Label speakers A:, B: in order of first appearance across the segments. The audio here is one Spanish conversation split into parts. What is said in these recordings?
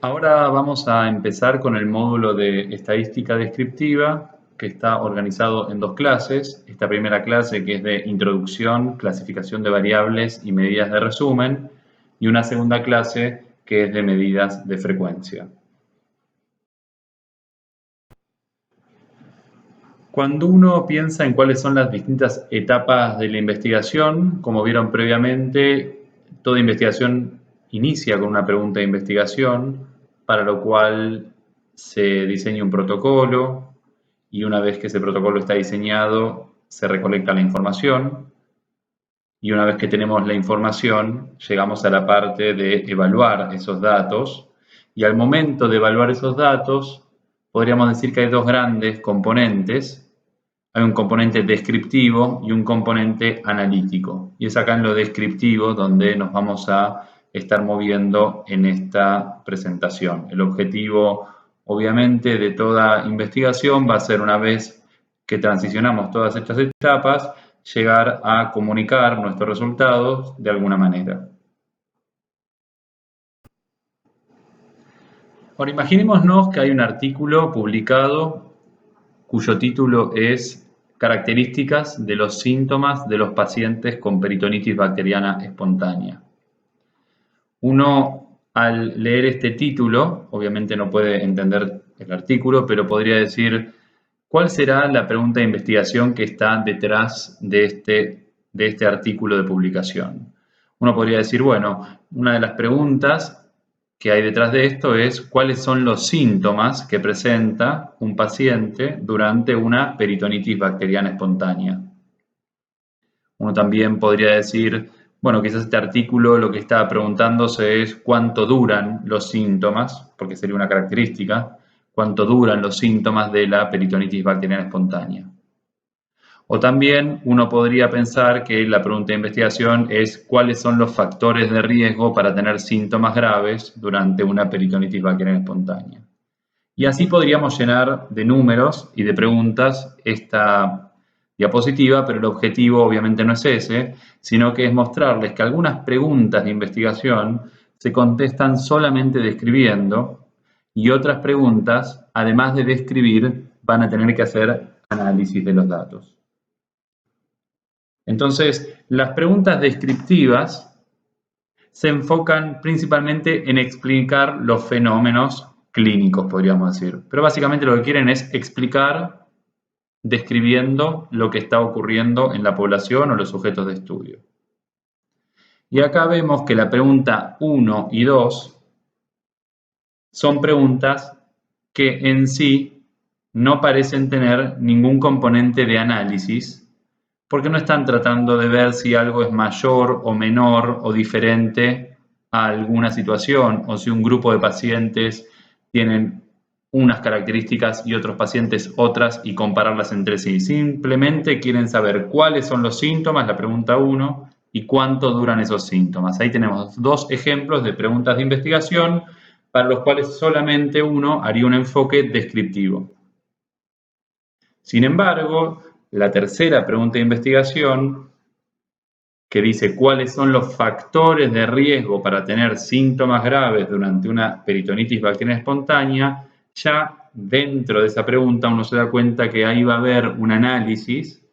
A: Ahora vamos a empezar con el módulo de estadística descriptiva, que está organizado en dos clases. Esta primera clase, que es de introducción, clasificación de variables y medidas de resumen, y una segunda clase que es de medidas de frecuencia. Cuando uno piensa en cuáles son las distintas etapas de la investigación, como vieron previamente, toda investigación inicia con una pregunta de investigación, para lo cual se diseña un protocolo y una vez que ese protocolo está diseñado, se recolecta la información y una vez que tenemos la información, llegamos a la parte de evaluar esos datos y al momento de evaluar esos datos, podríamos decir que hay dos grandes componentes. Hay un componente descriptivo y un componente analítico. Y es acá en lo descriptivo donde nos vamos a estar moviendo en esta presentación. El objetivo, obviamente, de toda investigación va a ser, una vez que transicionamos todas estas etapas, llegar a comunicar nuestros resultados de alguna manera. Ahora, imaginémonos que hay un artículo publicado cuyo título es Características de los síntomas de los pacientes con peritonitis bacteriana espontánea. Uno, al leer este título, obviamente no puede entender el artículo, pero podría decir, ¿cuál será la pregunta de investigación que está detrás de este artículo de publicación? Uno podría decir, bueno, una de las preguntas que hay detrás de esto es cuáles son los síntomas que presenta un paciente durante una peritonitis bacteriana espontánea. Uno también podría decir, bueno, quizás este artículo lo que está preguntándose es cuánto duran los síntomas, porque sería una característica, cuánto duran los síntomas de la peritonitis bacteriana espontánea. O también uno podría pensar que la pregunta de investigación es cuáles son los factores de riesgo para tener síntomas graves durante una peritonitis bacteriana espontánea. Y así podríamos llenar de números y de preguntas esta diapositiva, pero el objetivo obviamente no es ese, sino que es mostrarles que algunas preguntas de investigación se contestan solamente describiendo y otras preguntas, además de describir, van a tener que hacer análisis de los datos. Entonces, las preguntas descriptivas se enfocan principalmente en explicar los fenómenos clínicos, podríamos decir. Pero básicamente lo que quieren es explicar describiendo lo que está ocurriendo en la población o los sujetos de estudio. Y acá vemos que la pregunta 1 y 2 son preguntas que en sí no parecen tener ningún componente de análisis, porque no están tratando de ver si algo es mayor o menor o diferente a alguna situación, o si un grupo de pacientes tienen unas características y otros pacientes otras y compararlas entre sí. Simplemente quieren saber cuáles son los síntomas, la pregunta 1, y cuánto duran esos síntomas. Ahí tenemos dos ejemplos de preguntas de investigación para los cuales solamente uno haría un enfoque descriptivo. Sin embargo, la tercera pregunta de investigación, que dice cuáles son los factores de riesgo para tener síntomas graves durante una peritonitis bacteriana espontánea, ya dentro de esa pregunta uno se da cuenta que ahí va a haber un análisis,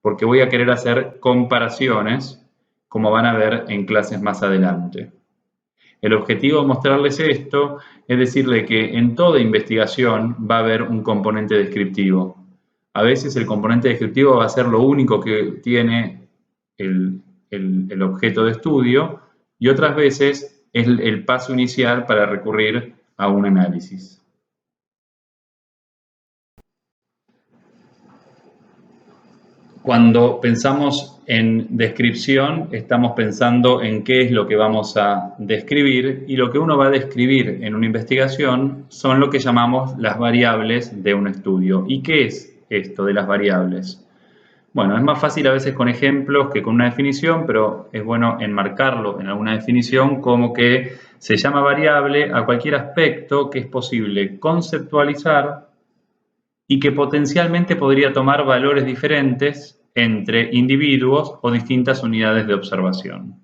A: porque voy a querer hacer comparaciones, como van a ver en clases más adelante. El objetivo de mostrarles esto es decirle que en toda investigación va a haber un componente descriptivo. A veces el componente descriptivo va a ser lo único que tiene el objeto de estudio y otras veces es el paso inicial para recurrir a un análisis. Cuando pensamos en descripción, estamos pensando en qué es lo que vamos a describir, y lo que uno va a describir en una investigación son lo que llamamos las variables de un estudio. ¿Y qué es esto de las variables? Bueno, es más fácil a veces con ejemplos que con una definición, pero es bueno enmarcarlo en alguna definición, como que se llama variable a cualquier aspecto que es posible conceptualizar y que potencialmente podría tomar valores diferentes entre individuos o distintas unidades de observación.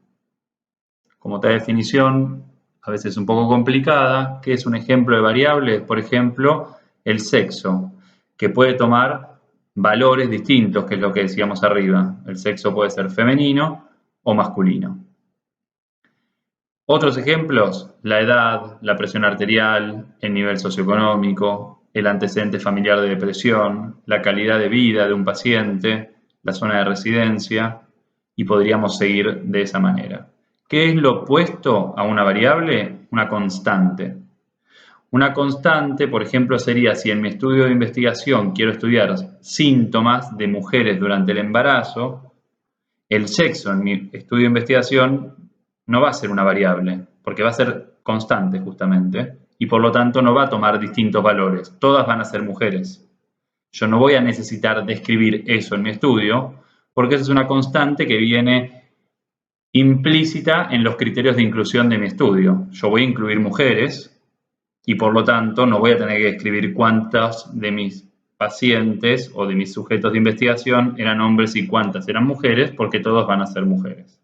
A: Como tal definición, a veces un poco complicada. ¿Qué es un ejemplo de variable? Por ejemplo, el sexo, que puede tomar valores distintos, que es lo que decíamos arriba. El sexo puede ser femenino o masculino. Otros ejemplos, la edad, la presión arterial, el nivel socioeconómico, el antecedente familiar de depresión, la calidad de vida de un paciente, la zona de residencia, y podríamos seguir de esa manera. ¿Qué es lo opuesto a una variable? Una constante. Una constante, por ejemplo, sería si en mi estudio de investigación quiero estudiar síntomas de mujeres durante el embarazo, el sexo en mi estudio de investigación no va a ser una variable, porque va a ser constante justamente, y por lo tanto no va a tomar distintos valores. Todas van a ser mujeres. Yo no voy a necesitar describir eso en mi estudio, porque esa es una constante que viene implícita en los criterios de inclusión de mi estudio. Yo voy a incluir mujeres y por lo tanto no voy a tener que describir cuántas de mis pacientes o de mis sujetos de investigación eran hombres y cuántas eran mujeres, porque todos van a ser mujeres.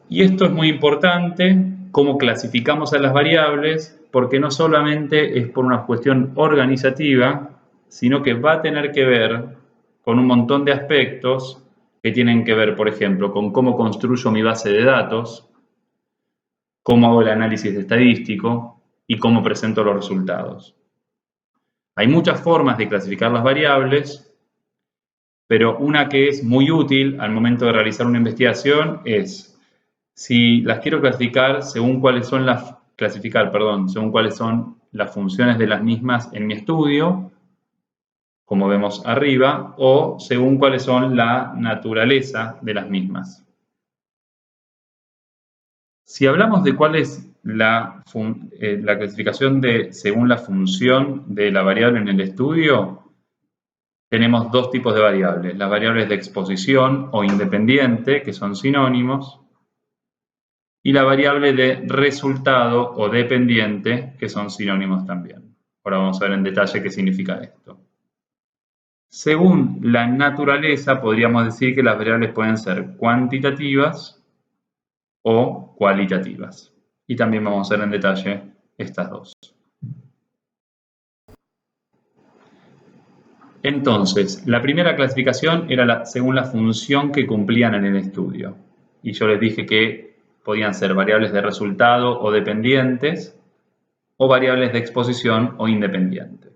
A: Y esto es muy importante, cómo clasificamos a las variables, porque no solamente es por una cuestión organizativa, sino que va a tener que ver con un montón de aspectos que tienen que ver, por ejemplo, con cómo construyo mi base de datos, cómo hago el análisis estadístico y cómo presento los resultados. Hay muchas formas de clasificar las variables, pero una que es muy útil al momento de realizar una investigación es, si las quiero clasificar según cuáles son las funciones de las mismas en mi estudio, como vemos arriba, o según cuáles son la naturaleza de las mismas. Si hablamos de cuál es la clasificación según la función de la variable en el estudio, tenemos dos tipos de variables. Las variables de exposición o independiente, que son sinónimos, y la variable de resultado o dependiente, que son sinónimos también. Ahora vamos a ver en detalle qué significa esto. Según la naturaleza, podríamos decir que las variables pueden ser cuantitativas o cualitativas. Y también vamos a ver en detalle estas dos. Entonces, la primera clasificación era según la función que cumplían en el estudio. Y yo les dije que podían ser variables de resultado o dependientes, o variables de exposición o independiente.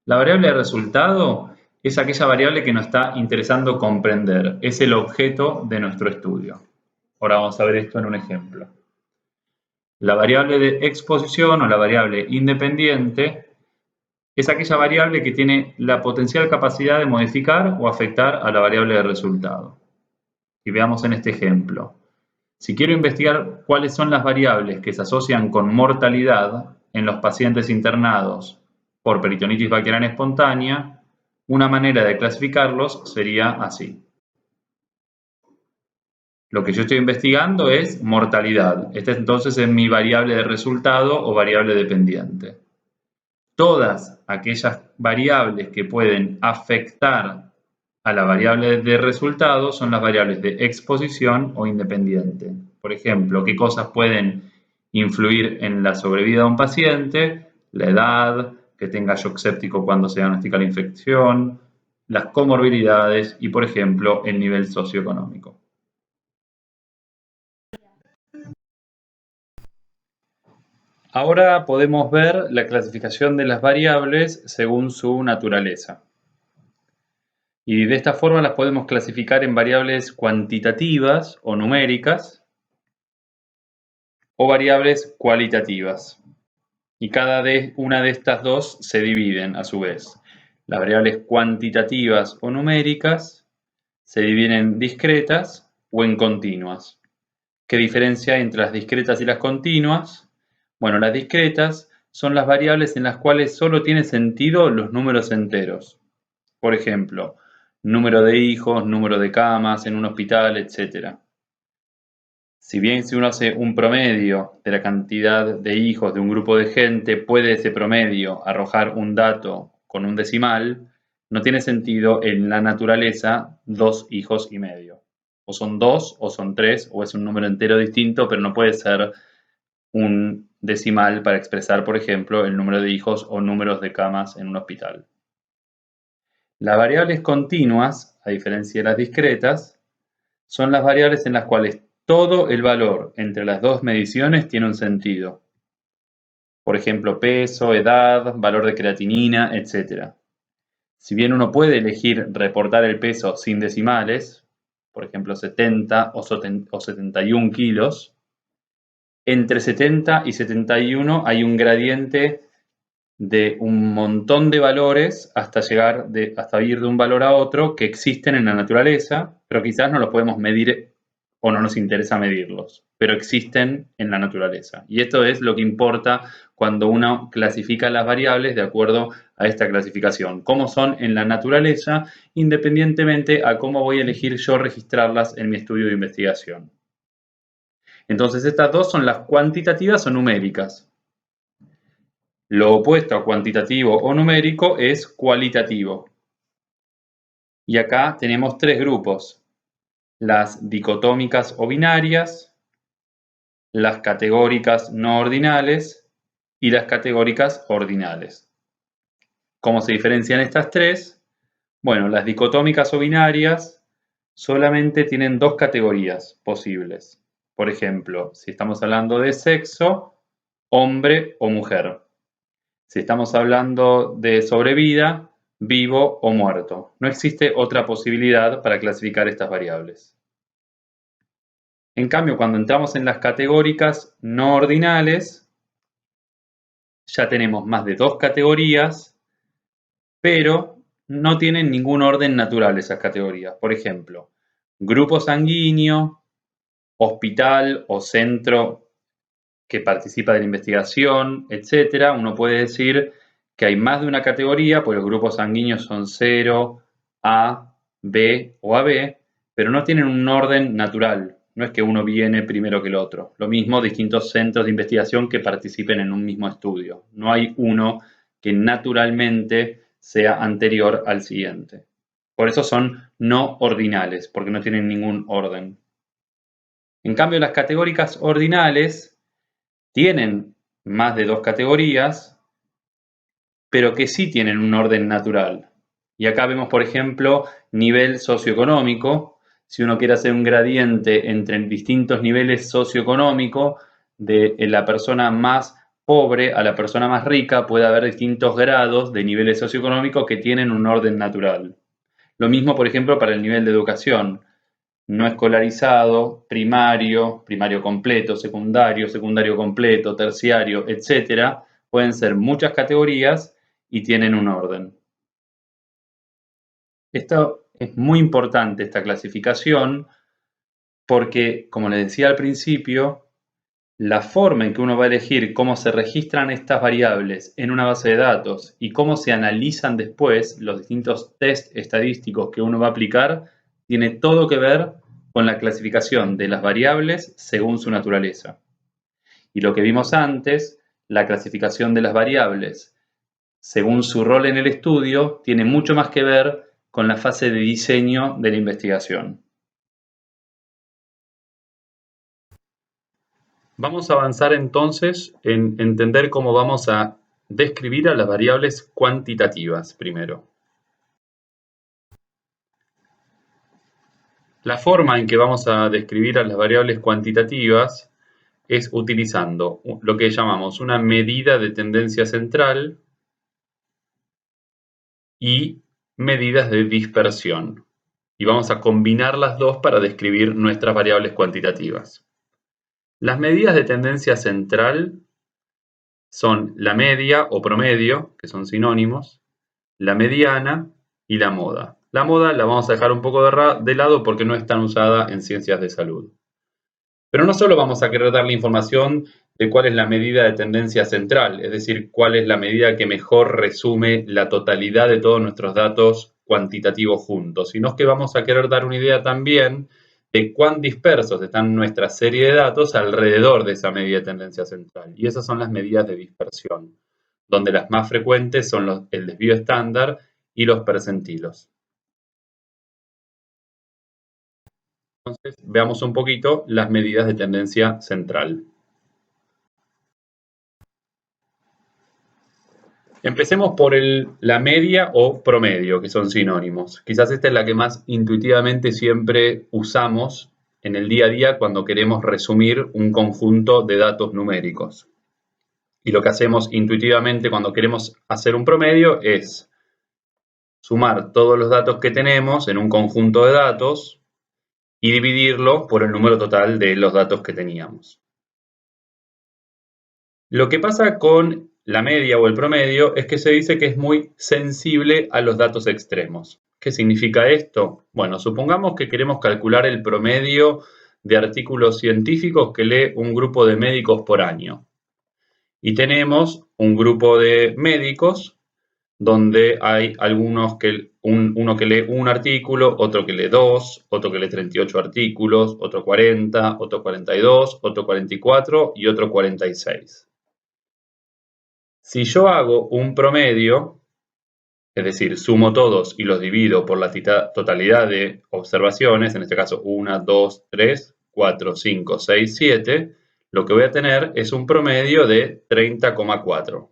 A: La variable de resultado es aquella variable que nos está interesando comprender, es el objeto de nuestro estudio. Ahora vamos a ver esto en un ejemplo. La variable de exposición o la variable independiente es aquella variable que tiene la potencial capacidad de modificar o afectar a la variable de resultado. Y veamos en este ejemplo. Si quiero investigar cuáles son las variables que se asocian con mortalidad en los pacientes internados por peritonitis bacteriana espontánea, una manera de clasificarlos sería así. Lo que yo estoy investigando es mortalidad. Esta entonces es mi variable de resultado o variable dependiente. Todas aquellas variables que pueden afectar a la variable de resultado son las variables de exposición o independiente. Por ejemplo, qué cosas pueden influir en la sobrevida de un paciente, la edad, que tenga shock séptico cuando se diagnostica la infección, las comorbilidades y, por ejemplo, el nivel socioeconómico. Ahora podemos ver la clasificación de las variables según su naturaleza. Y de esta forma las podemos clasificar en variables cuantitativas o numéricas o variables cualitativas. Y cada una de estas dos se dividen a su vez. Las variables cuantitativas o numéricas se dividen en discretas o en continuas. ¿Qué diferencia hay entre las discretas y las continuas? Bueno, las discretas son las variables en las cuales solo tiene sentido los números enteros. Por ejemplo, número de hijos, número de camas en un hospital, etc. Si bien si uno hace un promedio de la cantidad de hijos de un grupo de gente, puede ese promedio arrojar un dato con un decimal, no tiene sentido en la naturaleza 2 hijos y medio. O son 2, o son 3, o es un número entero distinto, pero no puede ser un decimal para expresar, por ejemplo, el número de hijos o números de camas en un hospital. Las variables continuas, a diferencia de las discretas, son las variables en las cuales todo el valor entre las dos mediciones tiene un sentido. Por ejemplo, peso, edad, valor de creatinina, etc. Si bien uno puede elegir reportar el peso sin decimales, por ejemplo 70 o 71 kilos, entre 70 y 71 hay un gradiente de un montón de valores hasta ir de un valor a otro que existen en la naturaleza, pero quizás no los podemos medir o no nos interesa medirlos, pero existen en la naturaleza. Y esto es lo que importa cuando uno clasifica las variables de acuerdo a esta clasificación, cómo son en la naturaleza, independientemente a cómo voy a elegir yo registrarlas en mi estudio de investigación. Entonces estas dos son las cuantitativas o numéricas. Lo opuesto a cuantitativo o numérico es cualitativo. Y acá tenemos tres grupos: las dicotómicas o binarias, las categóricas no ordinales y las categóricas ordinales. ¿Cómo se diferencian estas tres? Bueno, las dicotómicas o binarias solamente tienen dos categorías posibles. Por ejemplo, si estamos hablando de sexo, hombre o mujer. Si estamos hablando de sobrevida, vivo o muerto. No existe otra posibilidad para clasificar estas variables. En cambio, cuando entramos en las categóricas no ordinales, ya tenemos más de dos categorías, pero no tienen ningún orden natural esas categorías. Por ejemplo, grupo sanguíneo, hospital o centro que participa de la investigación, etc. Uno puede decir que hay más de una categoría, pues los grupos sanguíneos son 0, A, B o AB, pero no tienen un orden natural. No es que uno viene primero que el otro. Lo mismo distintos centros de investigación que participen en un mismo estudio. No hay uno que naturalmente sea anterior al siguiente. Por eso son no ordinales, porque no tienen ningún orden. En cambio, las categóricas ordinales tienen más de dos categorías, pero que sí tienen un orden natural. Y acá vemos, por ejemplo, nivel socioeconómico. Si uno quiere hacer un gradiente entre distintos niveles socioeconómicos, de la persona más pobre a la persona más rica, puede haber distintos grados de niveles socioeconómicos que tienen un orden natural. Lo mismo, por ejemplo, para el nivel de educación. No escolarizado, primario, primario completo, secundario, secundario completo, terciario, etc. Pueden ser muchas categorías y tienen un orden. Esto es muy importante, esta clasificación, porque, como les decía al principio, la forma en que uno va a elegir cómo se registran estas variables en una base de datos y cómo se analizan después los distintos test estadísticos que uno va a aplicar, tiene todo que ver con la clasificación de las variables según su naturaleza. Y lo que vimos antes, la clasificación de las variables según su rol en el estudio, tiene mucho más que ver con la fase de diseño de la investigación. Vamos a avanzar entonces en entender cómo vamos a describir a las variables cuantitativas primero. La forma en que vamos a describir a las variables cuantitativas es utilizando lo que llamamos una medida de tendencia central y medidas de dispersión. Y vamos a combinar las dos para describir nuestras variables cuantitativas. Las medidas de tendencia central son la media o promedio, que son sinónimos, la mediana y la moda. La moda la vamos a dejar un poco de lado porque no es tan usada en ciencias de salud. Pero no solo vamos a querer darle información de cuál es la medida de tendencia central, es decir, cuál es la medida que mejor resume la totalidad de todos nuestros datos cuantitativos juntos, sino que vamos a querer dar una idea también de cuán dispersos están nuestra serie de datos alrededor de esa medida de tendencia central. Y esas son las medidas de dispersión, donde las más frecuentes son el desvío estándar y los percentilos. Entonces, veamos un poquito las medidas de tendencia central. Empecemos por la media o promedio, que son sinónimos. Quizás esta es la que más intuitivamente siempre usamos en el día a día cuando queremos resumir un conjunto de datos numéricos. Y lo que hacemos intuitivamente cuando queremos hacer un promedio es sumar todos los datos que tenemos en un conjunto de datos y dividirlo por el número total de los datos que teníamos. Lo que pasa con la media o el promedio es que se dice que es muy sensible a los datos extremos. ¿Qué significa esto? Bueno, supongamos que queremos calcular el promedio de artículos científicos que lee un grupo de médicos por año. Y tenemos un grupo de médicos donde hay algunos uno que lee un artículo, otro que lee dos, otro que lee 38 artículos, otro 40, otro 42, otro 44 y otro 46. Si yo hago un promedio, es decir, sumo todos y los divido por la totalidad de observaciones, en este caso 1, 2, 3, 4, 5, 6, 7, lo que voy a tener es un promedio de 30,4.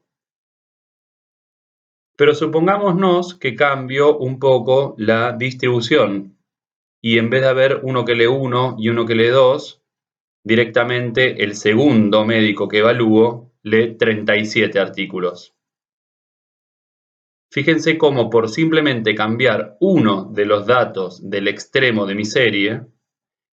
A: Pero supongámonos que cambio un poco la distribución y en vez de haber uno que lee 1 y uno que lee 2, directamente el segundo médico que evalúo lee 37 artículos. Fíjense cómo por simplemente cambiar uno de los datos del extremo de mi serie,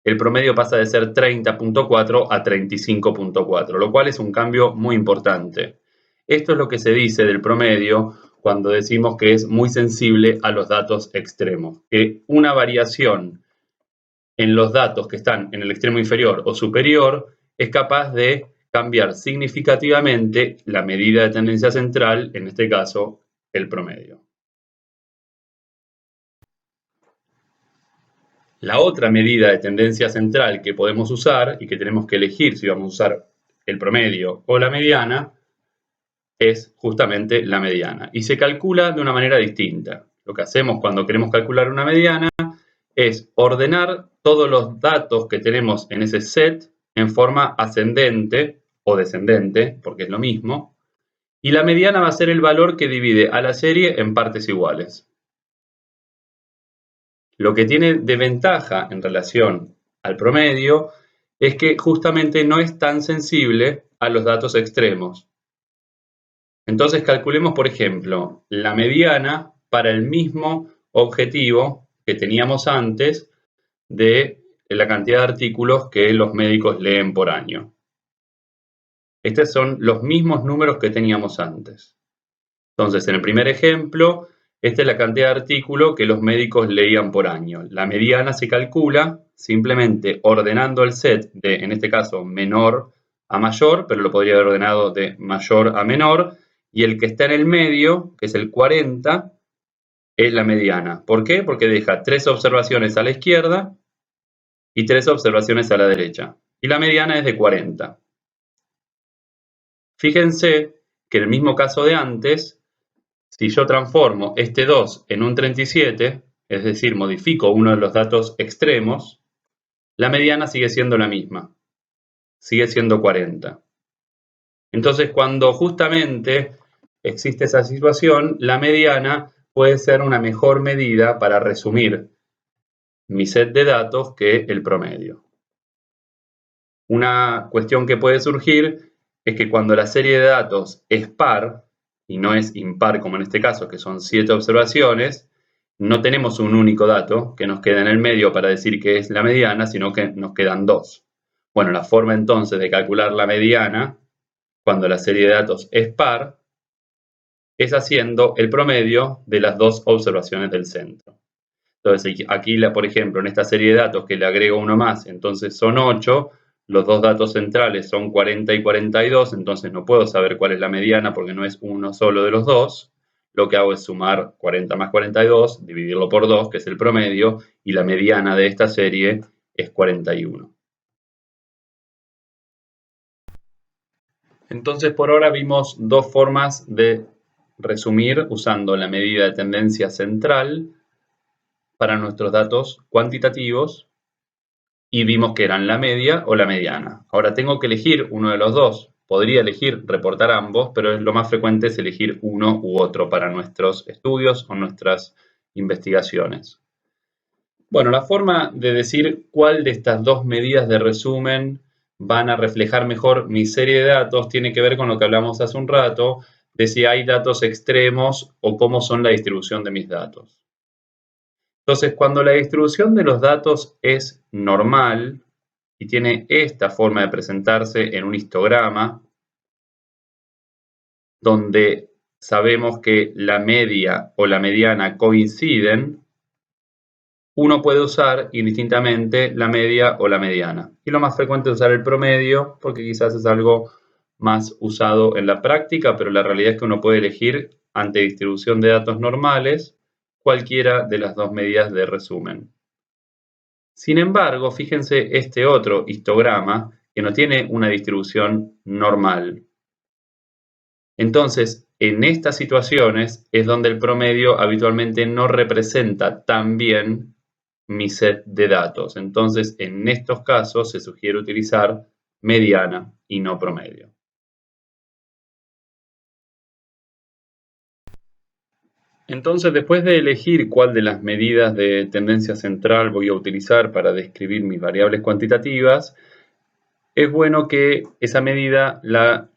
A: el promedio pasa de ser 30,4 a 35,4, lo cual es un cambio muy importante. Esto es lo que se dice del promedio cuando decimos que es muy sensible a los datos extremos, que una variación en los datos que están en el extremo inferior o superior es capaz de cambiar significativamente la medida de tendencia central, en este caso, el promedio. La otra medida de tendencia central que podemos usar y que tenemos que elegir si vamos a usar el promedio o la mediana es justamente la mediana y se calcula de una manera distinta. Lo que hacemos cuando queremos calcular una mediana es ordenar todos los datos que tenemos en ese set en forma ascendente o descendente, porque es lo mismo, y la mediana va a ser el valor que divide a la serie en partes iguales. Lo que tiene de ventaja en relación al promedio es que justamente no es tan sensible a los datos extremos. Entonces calculemos, por ejemplo, la mediana para el mismo objetivo que teníamos antes de la cantidad de artículos que los médicos leen por año. Estos son los mismos números que teníamos antes. Entonces, en el primer ejemplo, esta es la cantidad de artículos que los médicos leían por año. La mediana se calcula simplemente ordenando el set de, en este caso, menor a mayor, pero lo podría haber ordenado de mayor a menor, y el que está en el medio, que es el 40, es la mediana. ¿Por qué? Porque deja 3 observaciones a la izquierda y 3 observaciones a la derecha. Y la mediana es de 40. Fíjense que en el mismo caso de antes, si yo transformo este 2 en un 37, es decir, modifico uno de los datos extremos, la mediana sigue siendo la misma, sigue siendo 40. Entonces, cuando justamente existe esa situación, la mediana puede ser una mejor medida para resumir mi set de datos que el promedio. Una cuestión que puede surgir es que cuando la serie de datos es par, y no es impar como en este caso, que son 7 observaciones, no tenemos un único dato que nos queda en el medio para decir que es la mediana, sino que nos quedan 2. Bueno, la forma entonces de calcular la mediana, cuando la serie de datos es par, es haciendo el promedio de las 2 observaciones del centro. Entonces, aquí, por ejemplo, en esta serie de datos que le agrego uno más, entonces son 8, los dos datos centrales son 40 y 42, entonces no puedo saber cuál es la mediana porque no es uno solo de los dos. Lo que hago es sumar 40 más 42, dividirlo por 2, que es el promedio, y la mediana de esta serie es 41. Entonces, por ahora vimos dos formas de resumir usando la medida de tendencia central para nuestros datos cuantitativos y vimos que eran la media o la mediana. Ahora tengo que elegir uno de los dos. Podría elegir reportar ambos, pero lo más frecuente es elegir uno u otro para nuestros estudios o nuestras investigaciones. Bueno, la forma de decir cuál de estas dos medidas de resumen van a reflejar mejor mi serie de datos tiene que ver con lo que hablamos hace un rato, de si hay datos extremos o cómo son la distribución de mis datos. Entonces, cuando la distribución de los datos es normal y tiene esta forma de presentarse en un histograma, donde sabemos que la media o la mediana coinciden, uno puede usar indistintamente la media o la mediana. Y lo más frecuente es usar el promedio, porque quizás es algo más usado en la práctica, pero la realidad es que uno puede elegir, ante distribución de datos normales, cualquiera de las dos medidas de resumen. Sin embargo, fíjense este otro histograma que no tiene una distribución normal. Entonces, en estas situaciones es donde el promedio habitualmente no representa tan bien mi set de datos. Entonces, en estos casos se sugiere utilizar mediana y no promedio. Entonces, después de elegir cuál de las medidas de tendencia central voy a utilizar para describir mis variables cuantitativas, es bueno que esa medida la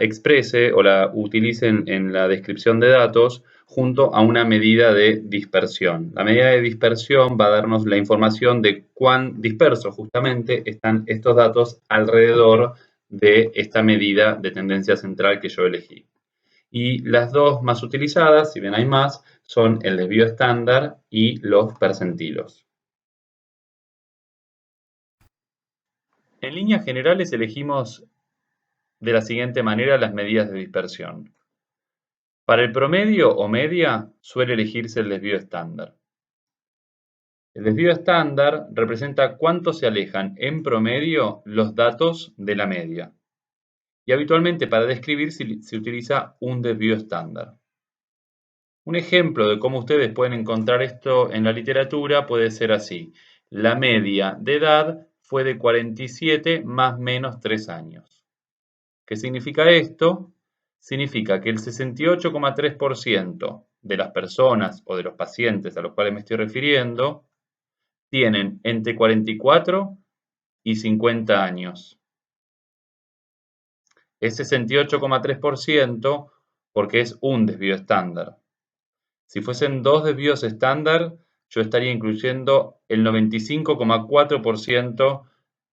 A: exprese o la utilice en la descripción de datos junto a una medida de dispersión. La medida de dispersión va a darnos la información de cuán dispersos justamente están estos datos alrededor de esta medida de tendencia central que yo elegí. Y las dos más utilizadas, si bien hay más, son el desvío estándar y los percentilos. En líneas generales elegimos de la siguiente manera las medidas de dispersión. Para el promedio o media suele elegirse el desvío estándar. El desvío estándar representa cuánto se alejan en promedio los datos de la media. Y habitualmente para describir se utiliza un desvío estándar. Un ejemplo de cómo ustedes pueden encontrar esto en la literatura puede ser así. La media de edad fue de 47 más menos 3 años. ¿Qué significa esto? Significa que el 68,3% de las personas o de los pacientes a los cuales me estoy refiriendo tienen entre 44 y 50 años. Es 68,3% porque es un desvío estándar. Si fuesen dos desvíos estándar, yo estaría incluyendo el 95,4%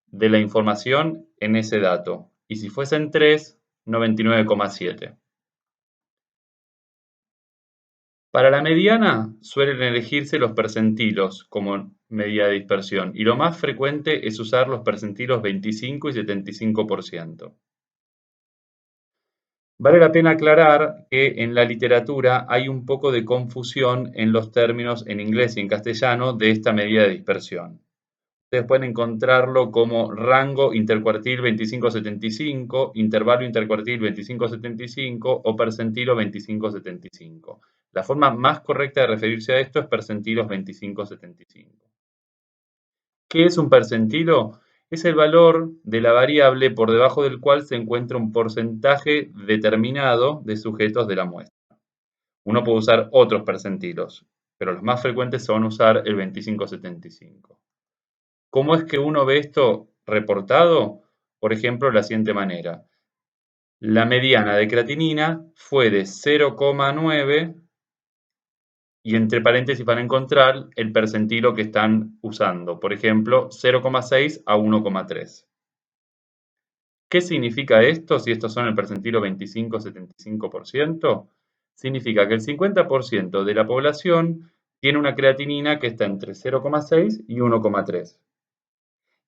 A: de la información en ese dato. Y si fuesen tres, 99,7%. Para la mediana suelen elegirse los percentilos como medida de dispersión y lo más frecuente es usar los percentilos 25 y 75%. Vale la pena aclarar que en la literatura hay un poco de confusión en los términos en inglés y en castellano de esta medida de dispersión. Ustedes pueden encontrarlo como rango intercuartil 25-75, intervalo intercuartil 25-75 o percentilo 25-75. La forma más correcta de referirse a esto es percentilos 25-75. ¿Qué es un percentilo? Es el valor de la variable por debajo del cual se encuentra un porcentaje determinado de sujetos de la muestra. Uno puede usar otros percentilos, pero los más frecuentes son usar el 25-75. ¿Cómo es que uno ve esto reportado? Por ejemplo, de la siguiente manera. La mediana de creatinina fue de 0,9 y entre paréntesis van a encontrar el percentilo que están usando. Por ejemplo, 0,6 a 1,3. ¿Qué significa esto si estos son el percentilo 25-75%? Significa que el 50% de la población tiene una creatinina que está entre 0,6 y 1,3.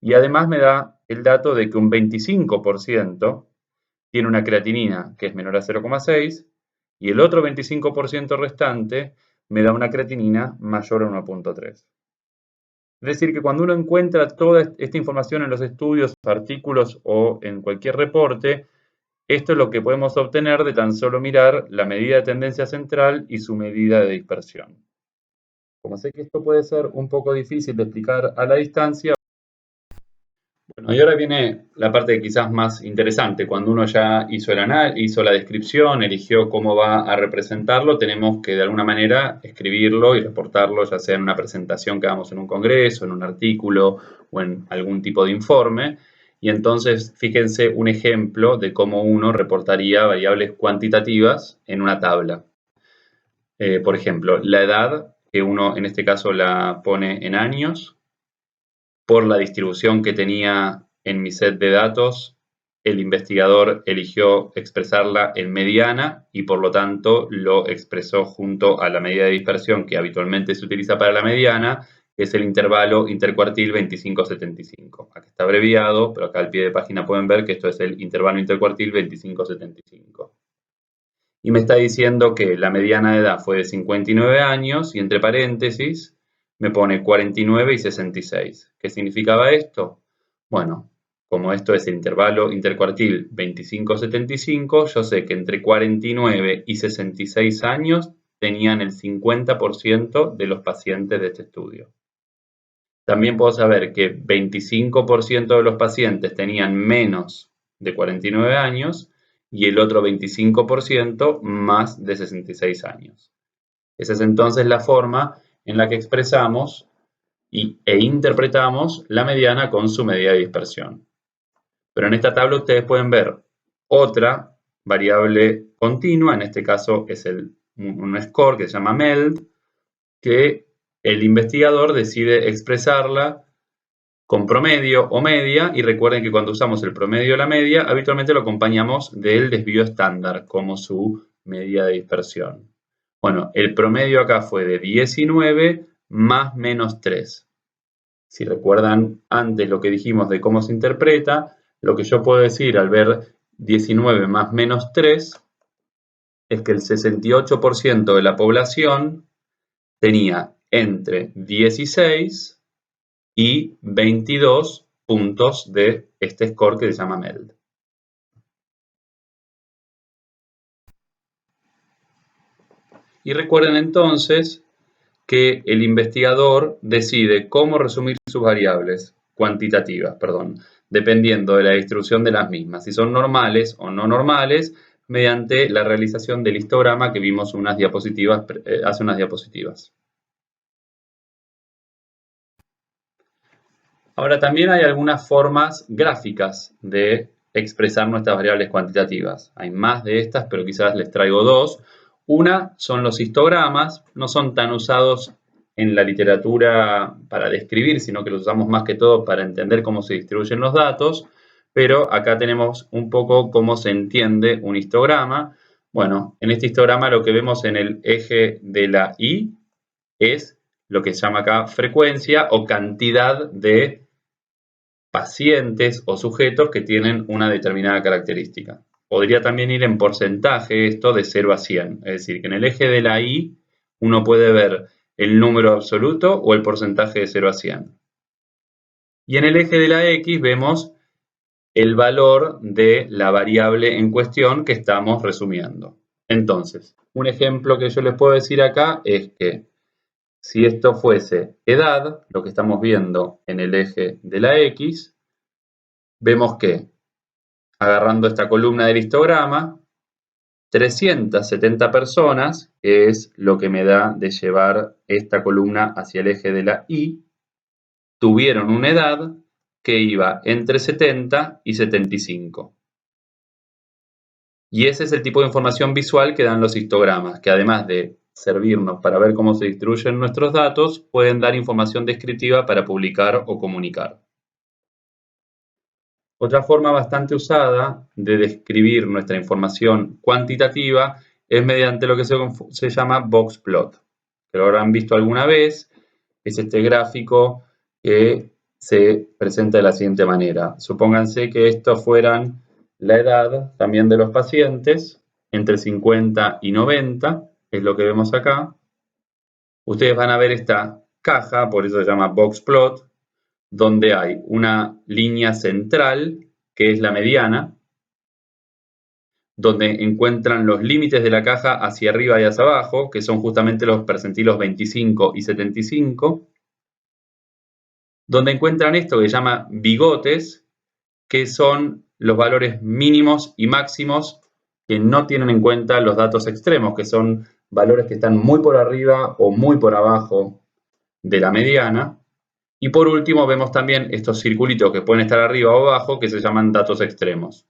A: Y además me da el dato de que un 25% tiene una creatinina que es menor a 0,6 y el otro 25% restante me da una creatinina mayor a 1,3. Es decir, que cuando uno encuentra toda esta información en los estudios, artículos o en cualquier reporte, esto es lo que podemos obtener de tan solo mirar la medida de tendencia central y su medida de dispersión. Como sé que esto puede ser un poco difícil de explicar a la distancia, Bueno, y ahora viene la parte quizás más interesante. Cuando uno ya hizo hizo la descripción, eligió cómo va a representarlo, tenemos que de alguna manera escribirlo y reportarlo, ya sea en una presentación que hagamos en un congreso, en un artículo o en algún tipo de informe. Y entonces, fíjense un ejemplo de cómo uno reportaría variables cuantitativas en una tabla. Por ejemplo, la edad, que uno en este caso la pone en años, por la distribución que tenía en mi set de datos, el investigador eligió expresarla en mediana y por lo tanto lo expresó junto a la medida de dispersión que habitualmente se utiliza para la mediana, que es el intervalo intercuartil 25-75. Acá está abreviado, pero acá al pie de página pueden ver que esto es el intervalo intercuartil 25-75. Y me está diciendo que la mediana de edad fue de 59 años y entre paréntesis me pone 49 y 66. ¿Qué significaba esto? Bueno, como esto es el intervalo intercuartil 25-75, yo sé que entre 49 y 66 años tenían el 50% de los pacientes de este estudio. También puedo saber que 25% de los pacientes tenían menos de 49 años y el otro 25% más de 66 años. Esa es entonces la forma en la que expresamos e interpretamos la mediana con su medida de dispersión. Pero en esta tabla ustedes pueden ver otra variable continua, en este caso es un score que se llama MELD, que el investigador decide expresarla con promedio o media, y recuerden que cuando usamos el promedio o la media, habitualmente lo acompañamos del desvío estándar como su medida de dispersión. Bueno, el promedio acá fue de 19 más menos 3. Si recuerdan antes lo que dijimos de cómo se interpreta, lo que yo puedo decir al ver 19 más menos 3 es que el 68% de la población tenía entre 16 y 22 puntos de este score que se llama MELD. Y recuerden entonces que el investigador decide cómo resumir sus variables cuantitativas, dependiendo de la distribución de las mismas, si son normales o no normales, mediante la realización del histograma que vimos hace unas diapositivas. Ahora, también hay algunas formas gráficas de expresar nuestras variables cuantitativas. Hay más de estas, pero quizás les traigo dos. Una son los histogramas, no son tan usados en la literatura para describir, sino que los usamos más que todo para entender cómo se distribuyen los datos, pero acá tenemos un poco cómo se entiende un histograma. Bueno, en este histograma lo que vemos en el eje de la Y es lo que se llama acá frecuencia o cantidad de pacientes o sujetos que tienen una determinada característica. Podría también ir en porcentaje esto de 0 a 100, es decir, que en el eje de la Y uno puede ver el número absoluto o el porcentaje de 0 a 100. Y en el eje de la X vemos el valor de la variable en cuestión que estamos resumiendo. Entonces, un ejemplo que yo les puedo decir acá es que si esto fuese edad, lo que estamos viendo en el eje de la X, vemos que, agarrando esta columna del histograma, 370 personas, que es lo que me da de llevar esta columna hacia el eje de la Y, tuvieron una edad que iba entre 70 y 75. Y ese es el tipo de información visual que dan los histogramas, que además de servirnos para ver cómo se distribuyen nuestros datos, pueden dar información descriptiva para publicar o comunicar. Otra forma bastante usada de describir nuestra información cuantitativa es mediante lo que se llama box plot, que lo habrán visto alguna vez. Es este gráfico que se presenta de la siguiente manera. Supónganse que estos fueran la edad también de los pacientes, entre 50 y 90, es lo que vemos acá. Ustedes van a ver esta caja, por eso se llama box plot, donde hay una línea central, que es la mediana, donde encuentran los límites de la caja hacia arriba y hacia abajo, que son justamente los percentilos 25 y 75. donde encuentran esto que se llama bigotes, que son los valores mínimos y máximos que no tienen en cuenta los datos extremos, que son valores que están muy por arriba o muy por abajo de la mediana. Y por último vemos también estos circulitos que pueden estar arriba o abajo, que se llaman datos extremos.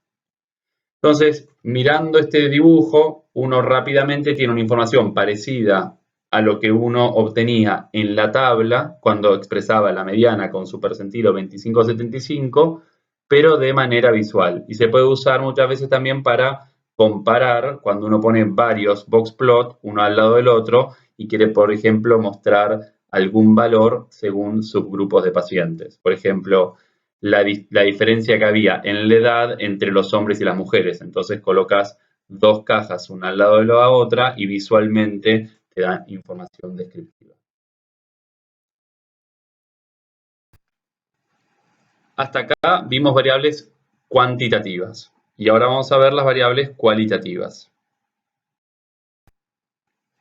A: Entonces, mirando este dibujo, uno rápidamente tiene una información parecida a lo que uno obtenía en la tabla cuando expresaba la mediana con su percentilo 25,75, pero de manera visual. Y se puede usar muchas veces también para comparar cuando uno pone varios box plot uno al lado del otro y quiere, por ejemplo, mostrar algún valor según subgrupos de pacientes. Por ejemplo, la diferencia que había en la edad entre los hombres y las mujeres. Entonces colocas dos cajas una al lado de la otra y visualmente te da información descriptiva. Hasta acá vimos variables cuantitativas y ahora vamos a ver las variables cualitativas.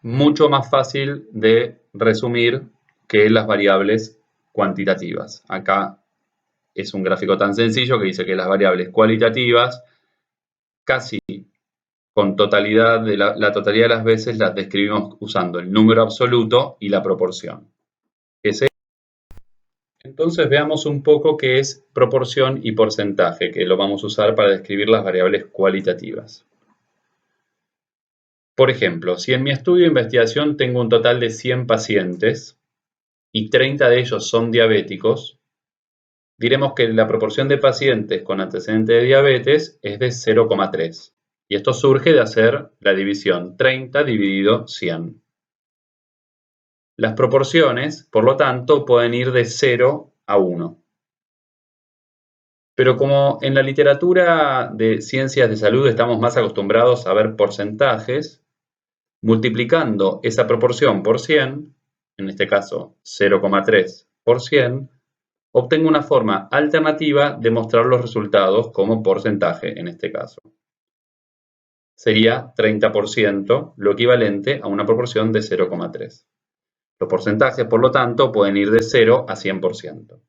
A: Mucho más fácil de resumir que las variables cuantitativas. Acá es un gráfico tan sencillo que dice que las variables cualitativas casi con totalidad la totalidad de las veces las describimos usando el número absoluto y la proporción. Entonces veamos un poco qué es proporción y porcentaje, que lo vamos a usar para describir las variables cualitativas. Por ejemplo, si en mi estudio de investigación tengo un total de 100 pacientes y 30 de ellos son diabéticos, diremos que la proporción de pacientes con antecedente de diabetes es de 0,3. Y esto surge de hacer la división 30 dividido 100. Las proporciones, por lo tanto, pueden ir de 0 a 1. Pero como en la literatura de ciencias de salud estamos más acostumbrados a ver porcentajes, multiplicando esa proporción por 100, en este caso 0,3 por 100, obtengo una forma alternativa de mostrar los resultados como porcentaje en este caso. Sería 30%, lo equivalente a una proporción de 0,3. Los porcentajes, por lo tanto, pueden ir de 0 a 100%.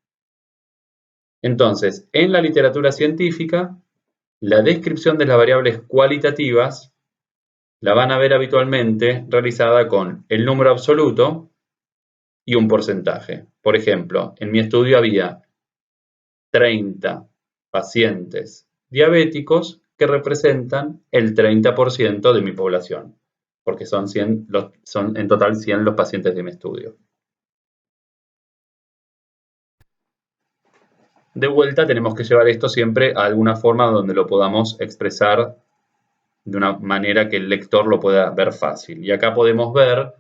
A: Entonces, en la literatura científica, la descripción de las variables cualitativas la van a ver habitualmente realizada con el número absoluto y un porcentaje. Por ejemplo, en mi estudio había 30 pacientes diabéticos que representan el 30% de mi población, porque son en total 100 los pacientes de mi estudio. De vuelta tenemos que llevar esto siempre a alguna forma donde lo podamos expresar de una manera que el lector lo pueda ver fácil. Y acá podemos ver,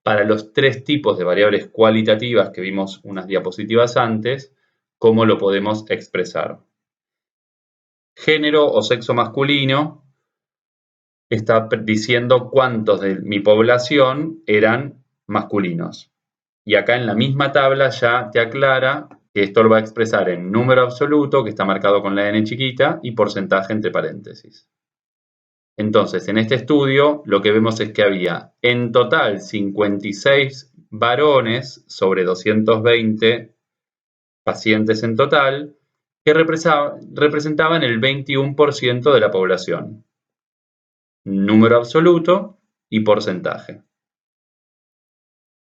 A: para los tres tipos de variables cualitativas que vimos unas diapositivas antes, cómo lo podemos expresar. Género o sexo masculino está diciendo cuántos de mi población eran masculinos. Y acá en la misma tabla ya te aclara que esto lo va a expresar en número absoluto, que está marcado con la n chiquita, y porcentaje entre paréntesis. Entonces, en este estudio lo que vemos es que había en total 56 varones sobre 220 pacientes en total que representaban el 21% de la población. Número absoluto y porcentaje.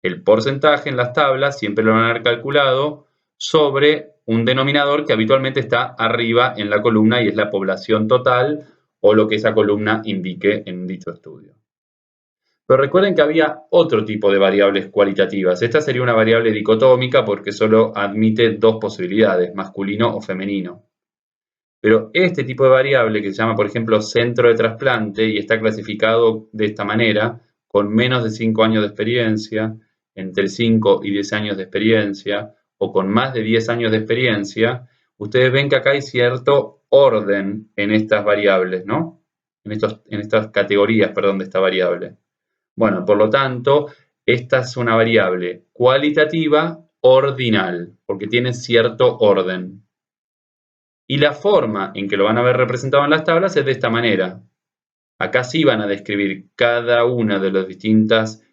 A: El porcentaje en las tablas siempre lo van a haber calculado sobre un denominador que habitualmente está arriba en la columna y es la población total o lo que esa columna indique en dicho estudio. Pero recuerden que había otro tipo de variables cualitativas. Esta sería una variable dicotómica porque solo admite dos posibilidades, masculino o femenino. Pero este tipo de variable que se llama, por ejemplo, centro de trasplante y está clasificado de esta manera, con menos de 5 años de experiencia, entre 5 y 10 años de experiencia, o con más de 10 años de experiencia, ustedes ven que acá hay cierto orden en estas variables, ¿no? En estas categorías, perdón, de esta variable. Bueno, por lo tanto, esta es una variable cualitativa ordinal, porque tiene cierto orden. Y la forma en que lo van a ver representado en las tablas es de esta manera. Acá sí van a describir cada una de las distintas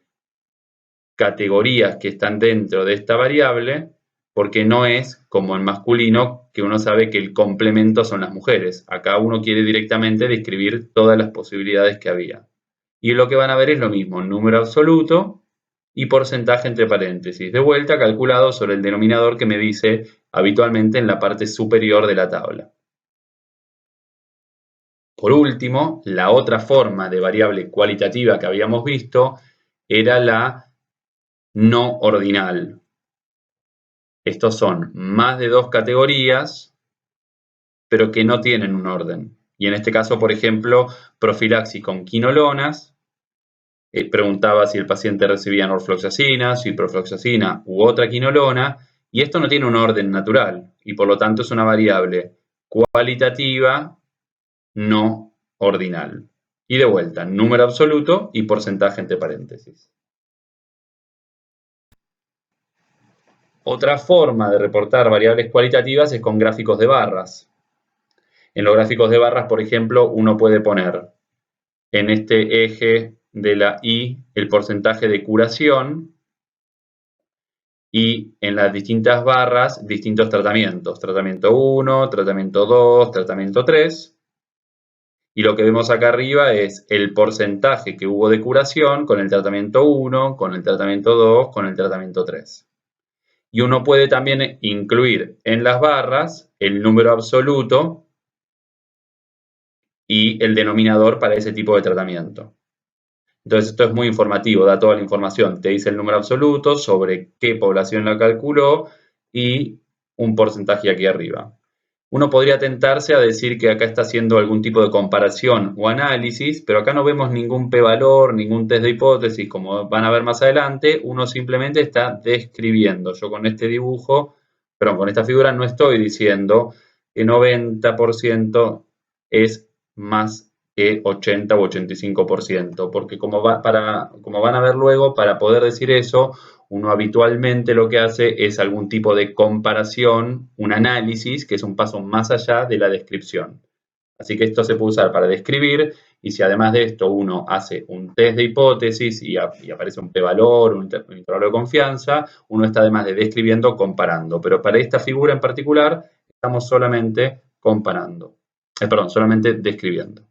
A: categorías que están dentro de esta variable, porque no es como en masculino, que uno sabe que el complemento son las mujeres. Acá uno quiere directamente describir todas las posibilidades que había. Y lo que van a ver es lo mismo, número absoluto y porcentaje entre paréntesis. De vuelta calculado sobre el denominador que me dice habitualmente en la parte superior de la tabla. Por último, la otra forma de variable cualitativa que habíamos visto era la no ordinal. Estos son más de dos categorías, pero que no tienen un orden. Y en este caso, por ejemplo, profilaxis con quinolonas, preguntaba si el paciente recibía norfloxacina, ciprofloxacina u otra quinolona, y esto no tiene un orden natural, y por lo tanto es una variable cualitativa no ordinal. Y de vuelta, número absoluto y porcentaje entre paréntesis. Otra forma de reportar variables cualitativas es con gráficos de barras. En los gráficos de barras, por ejemplo, uno puede poner en este eje de la Y el porcentaje de curación y en las distintas barras distintos tratamientos. Tratamiento 1, tratamiento 2, tratamiento 3. Y lo que vemos acá arriba es el porcentaje que hubo de curación con el tratamiento 1, con el tratamiento 2, con el tratamiento 3. Y uno puede también incluir en las barras el número absoluto y el denominador para ese tipo de tratamiento. Entonces esto es muy informativo, da toda la información. Te dice el número absoluto, sobre qué población la calculó y un porcentaje aquí arriba. Uno podría tentarse a decir que acá está haciendo algún tipo de comparación o análisis, pero acá no vemos ningún p-valor, ningún test de hipótesis, como van a ver más adelante, uno simplemente está describiendo. Yo con este dibujo, perdón, con esta figura no estoy diciendo que 90% es más que 80 o 85%, porque como van a ver luego, para poder decir eso, uno habitualmente lo que hace es algún tipo de comparación, un análisis, que es un paso más allá de la descripción. Así que esto se puede usar para describir, y si además de esto uno hace un test de hipótesis y aparece un p-valor, un intervalo de confianza, uno está además de describiendo, comparando. Pero para esta figura en particular, estamos solamente comparando. Perdón, solamente describiendo.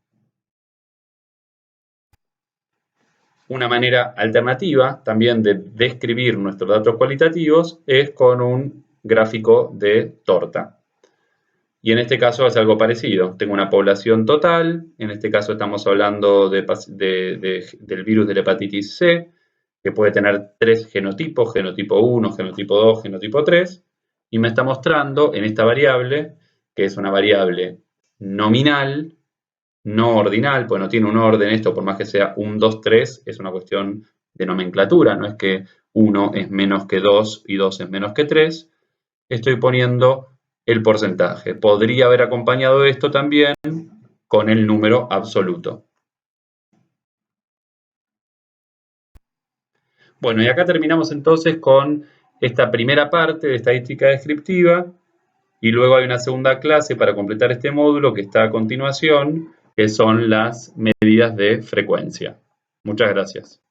A: Una manera alternativa también de describir nuestros datos cualitativos es con un gráfico de torta. Y en este caso es algo parecido. Tengo una población total, en este caso estamos hablando del virus de la hepatitis C, que puede tener 3 genotipos, genotipo 1, genotipo 2, genotipo 3, y me está mostrando en esta variable, que es una variable nominal, no ordinal, pues no tiene un orden esto, por más que sea 1, 2, 3, es una cuestión de nomenclatura, no es que 1 es menos que 2 y 2 es menos que 3. Estoy poniendo el porcentaje. Podría haber acompañado esto también con el número absoluto. Bueno, y acá terminamos entonces con esta primera parte de estadística descriptiva, y luego hay una segunda clase para completar este módulo que está a continuación, que son las medidas de frecuencia. Muchas gracias.